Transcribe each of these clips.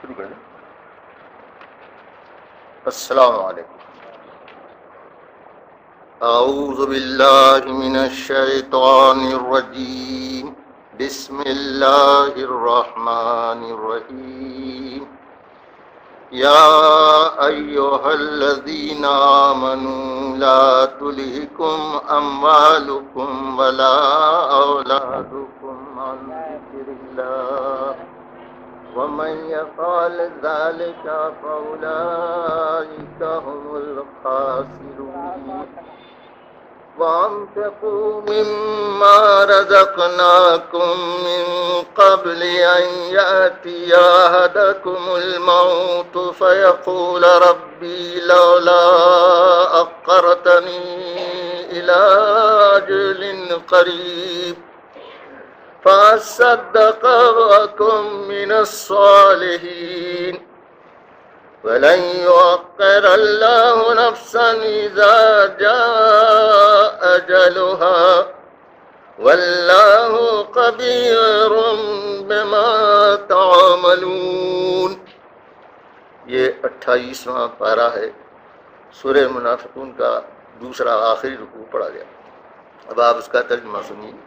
شروع کر دیں. السلام علیکم. اعوذ باللہ من الشیطان الرجیم. بسم اللہ الرحمن الرحیم. یا ایھا الذین آمنوا لا تلہکم اموالکم ولا اولادکم عن ذکر اللہ ومن يفعل ذلك فأولئك هم الخاسرون. وأنفقوا مما رزقناكم من قبل أن يأتي أحدكم الموت فيقول ربي لولا أخرتني إلى أجل قريب فأصدق وأكن من الصالحين ولن يؤخر الله نفسا إذا جاء أجلها والله خبير بما تعملون. یہ 28واں پارہ ہے. سورہ منافقون کا دوسرا آخری رکوع پڑھا گیا. اب آپ اس کا ترجمہ سنیے.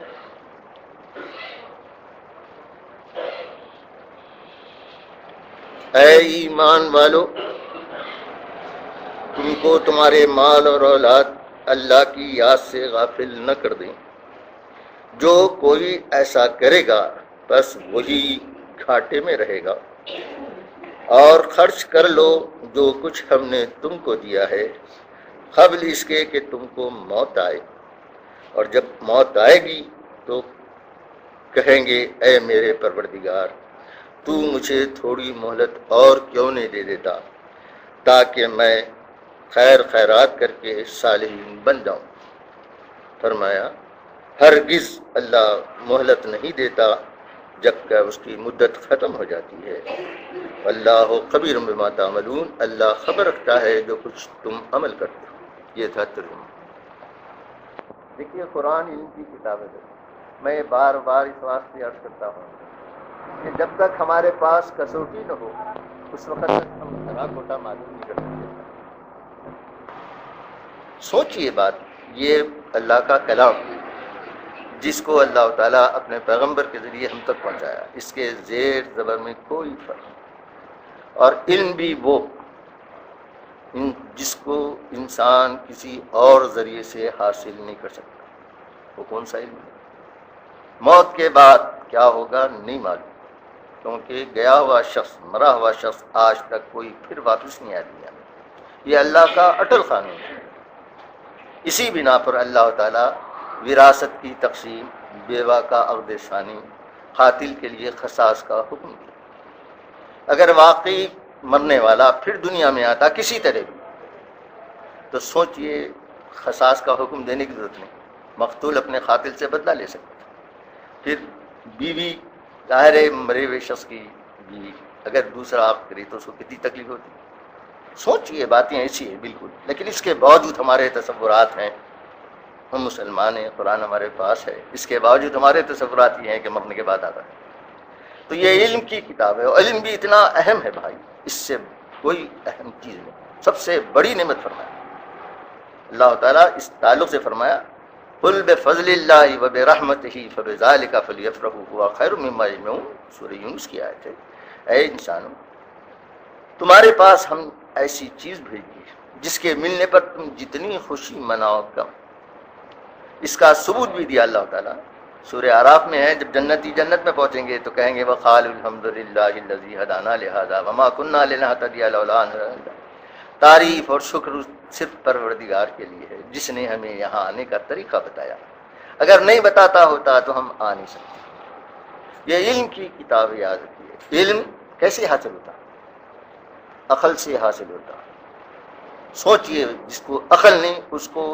اے ایمان والو، تم کو تمہارے مال اور اولاد اللہ کی یاد سے غافل نہ کر دیں. جو کوئی ایسا کرے گا بس وہی گھاٹے میں رہے گا. اور خرچ کر لو جو کچھ ہم نے تم کو دیا ہے قبل اس کے کہ تم کو موت آئے، اور جب موت آئے گی تو کہیں گے اے میرے پروردگار، تو مجھے تھوڑی مہلت اور کیوں نہیں دے دیتا تاکہ میں خیر خیرات کر کے صالحین بن جاؤں. فرمایا ہرگز اللہ مہلت نہیں دیتا جب کہ اس کی مدت ختم ہو جاتی ہے. اللہ خبیر بما تعملون، اللہ خبر رکھتا ہے جو کچھ تم عمل کرتے ہو. یہ تھا ترجمہ. دیکھیے قرآن علم کی کتاب ہے. میں بار بار اس واسطے عرض کرتا ہوں کہ جب تک ہمارے پاس کسوٹی نہ ہو اس وقت تک ہم ہرا کوٹا معلوم نہیں کر سکتے. سوچئے بات، یہ اللہ کا کلام جس کو اللہ تعالیٰ اپنے پیغمبر کے ذریعے ہم تک پہنچایا، اس کے زیر زبر میں کوئی فرق نہیں. اور علم بھی وہ جس کو انسان کسی اور ذریعے سے حاصل نہیں کر سکتا. وہ کون سا علم ہے؟ موت کے بعد کیا ہوگا نہیں معلوم، کیونکہ گیا ہوا شخص، مرا ہوا شخص آج تک کوئی پھر واپس نہیں آیا دنیا میں. یہ اللہ کا اٹل قانون ہے. اسی بنا پر اللہ تعالیٰ وراثت کی تقسیم، بیوہ کا عقد ثانی، قاتل کے لیے قصاص کا حکم دیا. اگر واقعی مرنے والا پھر دنیا میں آتا کسی طرح بھی تو سوچئے قصاص کا حکم دینے کی ضرورت نہیں. مقتول اپنے قاتل سے بدلہ لے سکتا. پھر بیوی، ظاہر ہے مرے ہوئے شخص کی بیوی اگر دوسرا عقد کرے تو اس کو کتنی تکلیف ہوتی. سوچئے باتیں ایسی ہیں بالکل. لیکن اس کے باوجود ہمارے تصورات ہیں، ہم مسلمان ہیں، قرآن ہمارے پاس ہے، اس کے باوجود ہمارے تصورات یہ ہیں کہ مرنے کے بعد آتا ہے. تو یہ علم کی کتاب ہے، اور علم بھی اتنا اہم ہے بھائی، اس سے کوئی اہم چیز نہیں. سب سے بڑی نعمت فرمایا اللہ تعالیٰ اس تعلق سے فرمایا قل بفضل اللہ وبرحمتہ فبذلک فلیفرحوا هو خیر مما یجمعون. سورہ یونس کی آیت ہے. اے انسانوں، تمہارے پاس ہم ایسی چیز بھیجی ہے جس کے ملنے پر تم جتنی خوشی مناؤ کم. اس کا ثبوت بھی دیا اللہ تعالیٰ. سورہ اعراف میں ہے، جب جنتی جنت میں پہنچیں گے تو کہیں گے وقالوا الحمدللہ الذی ہدانا لہذا وما کنا لنہتدی لولا ان ہدانا اللہ. تعریف اور شکر صرف پروردگار کے لیے ہے جس نے ہمیں یہاں آنے کا طریقہ بتایا. اگر نہیں بتاتا ہوتا تو ہم آ نہیں سکتے. یہ علم کی کتاب یاد رکھیے. علم کیسے حاصل ہوتا؟ عقل سے حاصل ہوتا. سوچئے جس کو عقل نہیں اس کو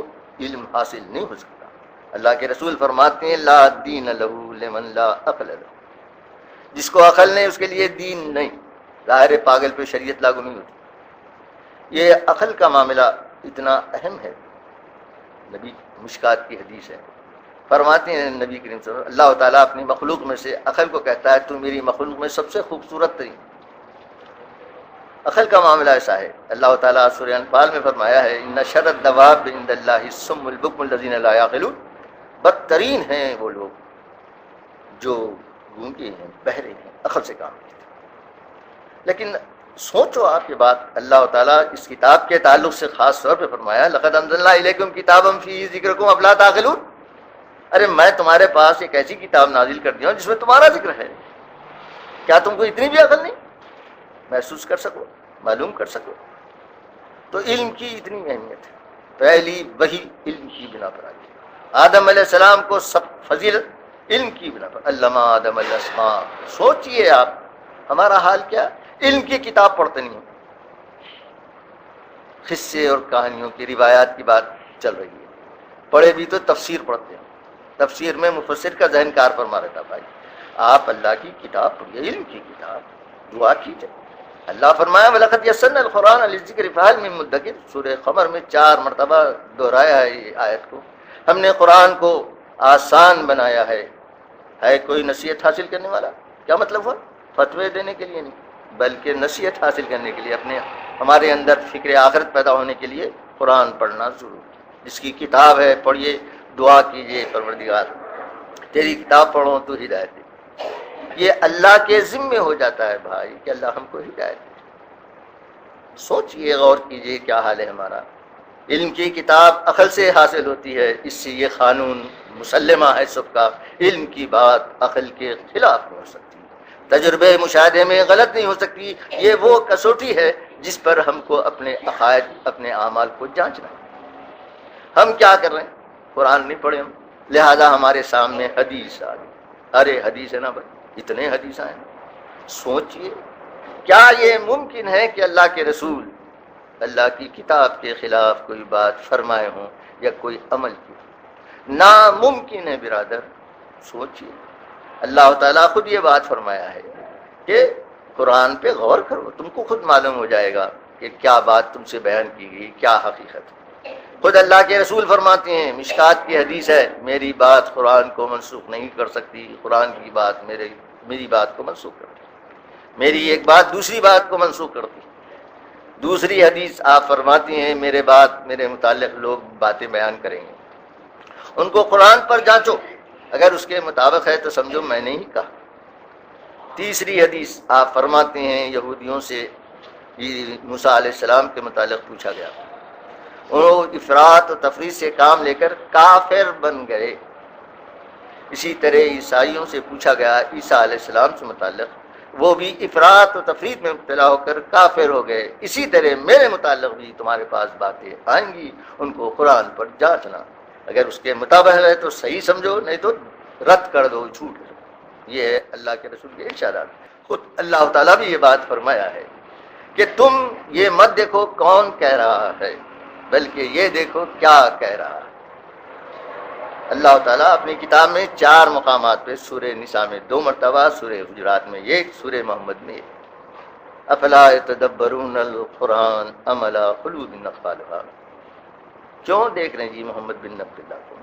علم حاصل نہیں ہو سکتا. اللہ کے رسول فرماتے ہیں لا دین لہ لمن لا عقل لہ. جس کو عقل نہیں اس کے لیے دین نہیں. ظاہر پاگل پہ شریعت لاگو نہیں ہوتی. یہ عقل کا معاملہ اتنا اہم ہے. نبی مشکات کی حدیث ہے، فرماتے ہیں نبی کریم صلی اللہ علیہ وسلم اللہ تعالیٰ اپنی مخلوق میں سے عقل کو کہتا ہے تو میری مخلوق میں سب سے خوبصورت ترین. عقل کا معاملہ ایسا ہے، اللہ تعالیٰ سورہ انفال میں فرمایا ہے ان شر الدواب عند اللہ الصم البکم الذین لا یعقلون، بدترین ہیں وہ لوگ جو گونگے ہیں، بہرے ہیں، عقل سے کام لیتے ہیں۔ لیکن سوچو آپ یہ بات، اللہ تعالیٰ اس کتاب کے تعلق سے خاص طور پہ فرمایا لقد انزلنا الیکم کتابا فیہ ذکرکم افلا تعقلون، ارے میں تمہارے پاس ایک ایسی کتاب نازل کر دیا ہوں جس میں تمہارا ذکر ہے، کیا تم کو اتنی بھی عقل نہیں محسوس کر سکو، معلوم کر سکو؟ تو علم کی اتنی اہمیت ہے، پہلی وہی علم کی بنا پر آئی، آدم علیہ السلام کو سب فضیلت علم کی بنا پر، علمہ آدم الاسماء۔ سوچئے آپ ہمارا حال کیا، علم کی کتاب پڑھتے نہیں، قصے اور کہانیوں کی روایات کی بات چل رہی ہے، پڑھے بھی تو تفسیر پڑھتے ہیں، تفسیر میں مفسر کا ذہن کار فرما رہتا بھائی، آپ اللہ کی کتاب پڑھیے، علم کی کتاب، دعا کیجئے۔ اللہ فرمایا وَلَقَدْ يَسَّرْنَا الْقُرْآنَ لِلذِّكْرِ فَهَلْ مِن مُدَّكِرٍ، سورہ قمر میں 4 مرتبہ دہرایا ہے یہ آیت کو، ہم نے قرآن کو آسان بنایا ہے کوئی نصیحت حاصل کرنے والا؟ کیا مطلب ہوا؟ فتوے دینے کے لیے نہیں، بلکہ نصیحت حاصل کرنے کے لیے، ہمارے اندر فکر آخرت پیدا ہونے کے لیے قرآن پڑھنا ضروری ہے۔ جس کی کتاب ہے پڑھیے، دعا کیجئے پروردگار تیری کتاب پڑھو تو ہدایت دے، یہ اللہ کے ذمے ہو جاتا ہے بھائی کہ اللہ ہم کو ہدایت دے۔ سوچئے، غور کیجئے کیا حال ہے ہمارا۔ علم کی کتاب عقل سے حاصل ہوتی ہے، اس سے یہ قانون مسلمہ ہے سب کا، علم کی بات عقل کے خلاف نہیں ہو سکتی، تجربے مشاہدے میں غلط نہیں ہو سکتی، یہ وہ کسوٹی ہے جس پر ہم کو اپنے عقائد، اپنے اعمال کو جانچنا ہے۔ ہم کیا کر رہے ہیں؟ قرآن نہیں پڑھے ہم، لہذا ہمارے سامنے حدیث آ گئی، ارے حدیث ہے نا بھائی، اتنے حدیث ہیں۔ سوچئے کیا یہ ممکن ہے کہ اللہ کے رسول اللہ کی کتاب کے خلاف کوئی بات فرمائے ہوں یا کوئی عمل کی؟ ناممکن ہے برادر۔ سوچئے اللہ تعالیٰ خود یہ بات فرمایا ہے کہ قرآن پہ غور کرو، تم کو خود معلوم ہو جائے گا کہ کیا بات تم سے بیان کی گئی، کیا حقیقت ہے۔ خود اللہ کے رسول فرماتے ہیں، مشکات کی حدیث ہے، میری بات قرآن کو منسوخ نہیں کر سکتی، قرآن کی بات میری بات کو منسوخ کرتی، میری ایک بات دوسری بات کو منسوخ کرتی۔ دوسری حدیث آپ فرماتی ہیں میرے متعلق لوگ باتیں بیان کریں گے، ان کو قرآن پر جانچو، اگر اس کے مطابق ہے تو سمجھو میں نے ہی کہا۔ تیسری حدیث آپ فرماتے ہیں یہودیوں سے موسیٰ علیہ السلام کے متعلق پوچھا گیا، وہ افراط و تفریط سے کام لے کر کافر بن گئے۔ اسی طرح عیسائیوں سے پوچھا گیا عیسیٰ علیہ السلام سے متعلق، وہ بھی افراط و تفریط میں مبتلا ہو کر کافر ہو گئے۔ اسی طرح میرے متعلق بھی تمہارے پاس باتیں آئیں گی، ان کو قرآن پر جانچنا، اگر اس کے مطابق ہے تو صحیح سمجھو، نہیں تو رد کر دو، جھوٹ ہے۔ یہ ہے اللہ کے رسول کے ارشادات۔ خود اللہ تعالیٰ بھی یہ بات فرمایا ہے کہ تم یہ مت دیکھو کون کہہ رہا ہے، بلکہ یہ دیکھو کیا کہہ رہا ہے۔ اللہ تعالیٰ اپنی کتاب میں 4 مقامات پہ، سورہ نساء میں 2 مرتبہ، سورہ حجرات میں 1، سورہ محمد میں 1، افلا یتدبرون القرآن ام علی قلوب اقفالها۔ کیوں دیکھ رہے ہیں جی محمد بن عبد اللہ کو؟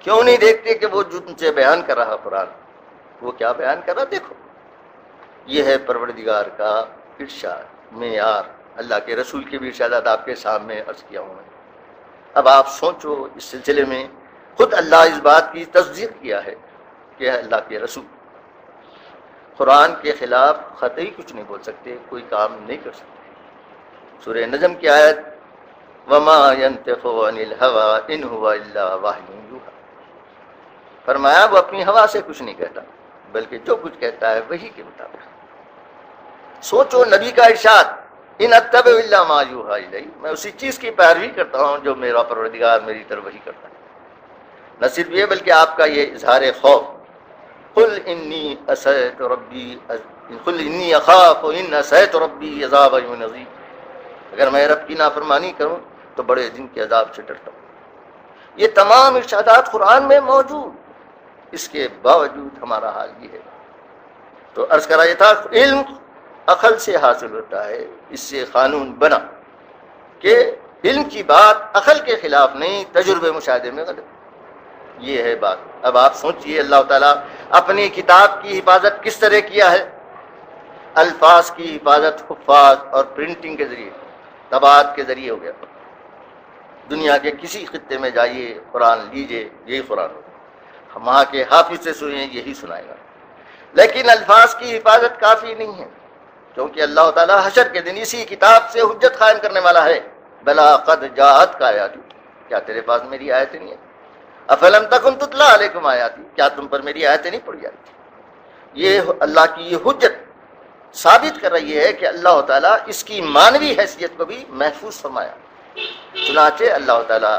کیوں نہیں دیکھتے کہ وہ جو تم سے بیان کر رہا قرآن، وہ کیا بیان کر رہا؟ دیکھو، یہ ہے پروردگار کا ارشاد، معیار۔ اللہ کے رسول کے بھی ارشادات آپ کے سامنے عرض کیا ہوں۔ اب آپ سوچو، اس سلسلے میں خود اللہ اس بات کی تصدیق کیا ہے کہ اللہ کے رسول قرآن کے خلاف قطعی کچھ نہیں بول سکتے، کوئی کام نہیں کر سکتے۔ سورہ نجم کی آیت وما ينطق عن الهوى ان هو الا وحی یوحی، فرمایا وہ اپنی ہوا سے کچھ نہیں کہتا، بلکہ جو کچھ کہتا ہے وہی کے مطابق۔ سوچو نبی کا ارشاد ان اتبع الا ما یوحی الی، میں اسی چیز کی پیروی کرتا ہوں جو میرا پروردگار میری طرف وحی کرتا ہے۔ نہ صرف یہ بلکہ آپ کا یہ اظہار خوف، قل انی عصیت ربی، قل انی اخاف ان عصیت ربی عذاب یوم عظیم، اگر میں رب کی نافرمانی کروں تو بڑے دن کے عذاب سے ڈرتا ہوں۔ یہ تمام ارشادات قرآن میں موجود، اس کے باوجود ہمارا حال یہ ہے۔ تو عرض کرا یہ تھا، علم عقل سے حاصل ہوتا ہے، اس سے قانون بنا کہ علم کی بات عقل کے خلاف نہیں، تجربے مشاہدے میں غلط، یہ ہے بات۔ اب آپ سوچئے اللہ تعالیٰ اپنی کتاب کی حفاظت کس طرح کیا ہے۔ الفاظ کی حفاظت حفاظ اور پرنٹنگ کے ذریعے، طباعت کے ذریعے ہو گیا۔ دنیا کے کسی خطے میں جائیے، قرآن لیجئے، یہی قرآن ہوگا، وہاں کے حافظ سے سنیں، یہی سنائے گا۔ لیکن الفاظ کی حفاظت کافی نہیں ہے، کیونکہ اللہ تعالیٰ حشر کے دن اسی کتاب سے حجت قائم کرنے والا ہے۔ بلا قد جاءت کا آیاتی، کیا تیرے پاس میری آیتیں نہیں ہیں؟ افلم تکن تتلا علیکم آیاتی، کیا تم پر میری آیتیں نہیں پڑھی جاتی؟ یہ اللہ کی یہ حجت ثابت کر رہی ہے کہ اللہ تعالیٰ اس کی مانوی حیثیت کو بھی محفوظ فرمایا۔ چنانچہ اللہ تعالیٰ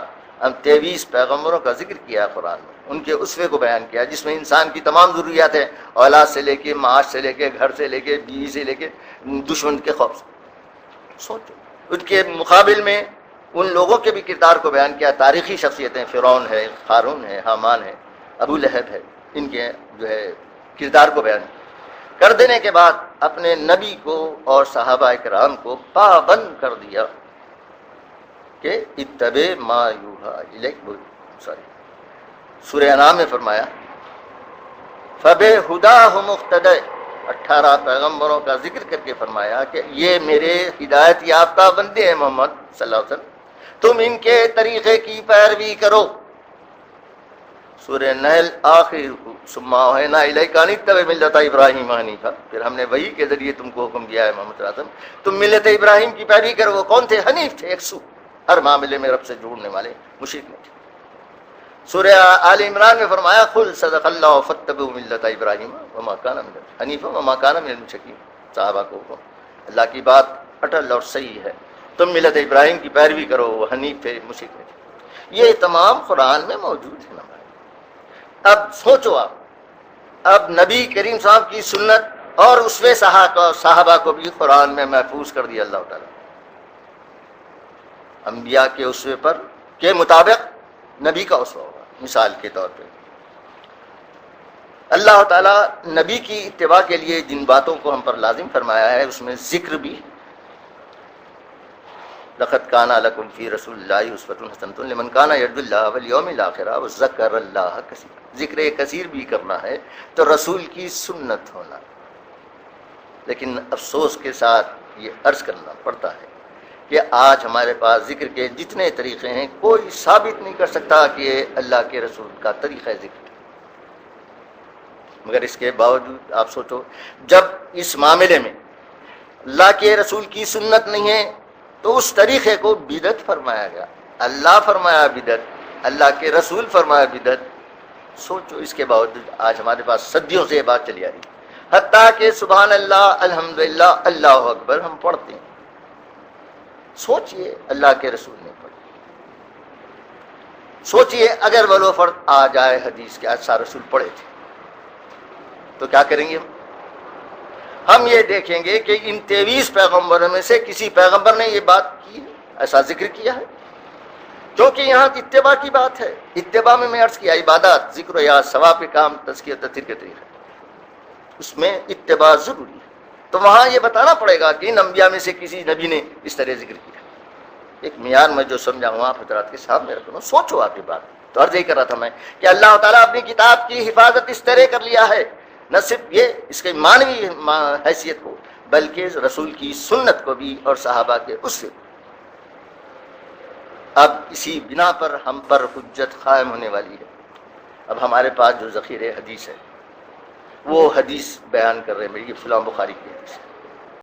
23 پیغمبروں کا ذکر کیا قرآن میں، ان کے اسوے کو بیان کیا، جس میں انسان کی تمام ضروریات ہیں، اولاد سے لے کے، معاش سے لے کے، گھر سے لے کے، بیوی سے لے کے، دشمن کے خوف سے۔ سوچو، ان کے مقابل میں ان لوگوں کے بھی کردار کو بیان کیا، تاریخی شخصیتیں، فرعون ہے، قارون ہے، حامان ہے، ابو لہب ہے، ان کے جو ہے کردار کو بیان کر دینے کے بعد اپنے نبی کو اور صحابہ کرام کو پابند کر دیا کہ اتبع ما یوحی الیک، سورہ انعام میں فرمایا فبہداہ مقتدی، 18 پیغمبروں کا ذکر کر کے فرمایا کہ یہ میرے ہدایت یافتہ بندے ہیں محمد صلی اللہ علیہ وسلم، تم ان کے طریقے کی پیروی کرو۔ سورہ نحل آخر ثم اوحینا الیک ان اتبع ملت ابراہیم حنیفا، پھر ہم نے وحی کے ذریعے تم کو حکم دیا ہے محمد صلی اللہ علیہ وسلم تم ملت ابراہیم کی پیروی کرو۔ وہ کون تھے؟ حنیف تھے، یکسو، ہر معاملے میں رب سے جوڑنے والے، مشرک نہیں تھے۔ سورہ آل عمران میں فرمایا قل صدق اللہ فاتبعوا ملت ابراہیم وما کان من حنیفا وما کان من المشرکین، صحابہ کو حکم، اللہ کی بات اٹل اور صحیح ہے، تم ملت ابراہیم کی پیروی کرو، وہ حنیف تھے، مشرک نہیں تھے۔ یہ تمام قرآن میں موجود ہے نا۔ اب سوچو آپ، اب نبی کریم صاحب کی سنت اور اسوے صحابہ کو بھی قرآن میں محفوظ کر دیا اللہ تعالیٰ، انبیاء کے اسوے پر کے مطابق نبی کا اسوہ ہوگا۔ مثال کے طور پہ اللہ تعالیٰ نبی کی اتباع کے لیے جن باتوں کو ہم پر لازم فرمایا ہے اس میں ذکر بھی، لقد کان لکم فی رسول اللہ اسوۃ حسنۃ لمن کان یرجو اللہ والیوم الآخر وذکر اللہ کثیرا، ذکر کثیر بھی کرنا ہے تو رسول کی سنت ہونا۔ لیکن افسوس کے ساتھ یہ عرض کرنا پڑتا ہے کہ آج ہمارے پاس ذکر کے جتنے طریقے ہیں کوئی ثابت نہیں کر سکتا کہ یہ اللہ کے رسول کا طریقہ ذکر ہے۔ مگر اس کے باوجود آپ سوچو، جب اس معاملے میں اللہ کے رسول کی سنت نہیں ہے تو اس طریقے کو بدعت فرمایا گیا۔ اللہ فرمایا بدعت، اللہ کے رسول فرمایا بدعت۔ سوچو، اس کے باوجود آج ہمارے پاس صدیوں سے یہ بات چلی آ رہی ہے، حتیٰ کہ سبحان اللہ، الحمدللہ، اللہ اکبر ہم پڑھتے ہیں۔ سوچئے اللہ کے رسول نے پڑھی، سوچئے اگر ولو فرد آ جائے حدیث کے اچھا رسول پڑھے تھے تو کیا کریں گے ہم یہ دیکھیں گے کہ ان 23 پیغمبروں میں سے کسی پیغمبر نے یہ بات کی ہے، ایسا ذکر کیا ہے؟ کیونکہ یہاں اتباع کی بات ہے۔ اتباع میں عرض کیا عبادات، ذکر یا ثواب کے کام، تزکیہ تطہیر کے طریقے، اس میں اتباع ضروری ہے۔ تو وہاں یہ بتانا پڑے گا کہ ان انبیاء میں سے کسی نبی نے اس طرح ذکر کیا۔ ایک معیار میں جو سمجھا ہوں آپ حضرات کے سامنے رکھوں، سوچو آپ کی بات۔ تو عرض یہی کر رہا تھا میں کہ اللہ تعالیٰ اپنی کتاب کی حفاظت اس طرح کر لیا ہے، نہ صرف یہ اس کے معنوی حیثیت کو بلکہ رسول کی سنت کو بھی اور صحابہ کے اسوے کو۔ اب اسی بنا پر ہم پر حجت قائم ہونے والی ہے۔ اب ہمارے پاس جو ذخیرہ حدیث ہے وہ حدیث بیان کر رہے ہیں، یہ فلاں بخاری کی حدیث ہے،